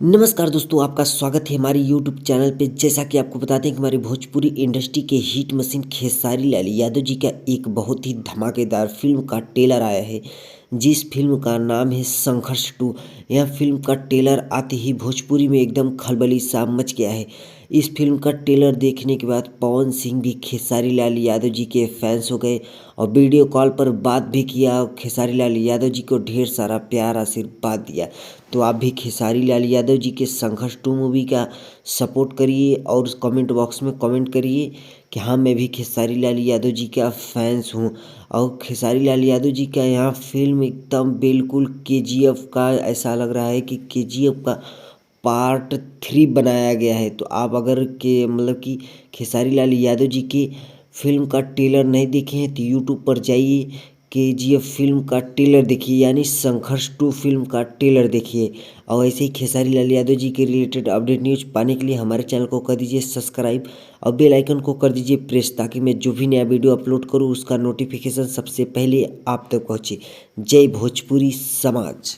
नमस्कार दोस्तों, आपका स्वागत है हमारे यूट्यूब चैनल पे। जैसा कि आपको बताते हैं कि हमारी भोजपुरी इंडस्ट्री के हिट मशीन खेसारी लाल यादव जी का एक बहुत ही धमाकेदार फिल्म का ट्रेलर आया है, जिस फिल्म का नाम है संघर्ष 2। यह फिल्म का ट्रेलर आते ही भोजपुरी में एकदम खलबली सा मच गया है। इस फिल्म का ट्रेलर देखने के बाद पवन सिंह भी खेसारी लाल यादव जी के फैंस हो गए और वीडियो कॉल पर बात भी किया और खेसारी लाल यादव जी को ढेर सारा प्यार आशीर्वाद दिया। तो आप भी खेसारी लाल यादव जी के संघर्ष 2 मूवी का सपोर्ट करिए और उस कमेंट बॉक्स में कमेंट करिए कि हाँ, मैं भी खेसारी लाल यादव जी का फैंस हूँ। और खेसारी लाल यादव जी का यहाँ फिल्म एकदम बिल्कुल केजीएफ का ऐसा लग रहा है कि केजीएफ का पार्ट 3 बनाया गया है। तो आप अगर के मतलब कि खेसारी लाल यादव जी की फिल्म का ट्रेलर नहीं देखे हैं तो यूट्यूब पर जाइए, केजीएफ फिल्म का ट्रेलर देखिए, यानी संघर्ष 2 फिल्म का ट्रेलर देखिए। और ऐसे ही खेसारी लाल यादव जी के रिलेटेड अपडेट न्यूज़ पाने के लिए हमारे चैनल को कर दीजिए सब्सक्राइब और बेल आइकन को कर दीजिए प्रेस, ताकि मैं जो भी नया वीडियो अपलोड करूँ उसका नोटिफिकेशन सबसे पहले आप तक पहुँचे। जय भोजपुरी समाज।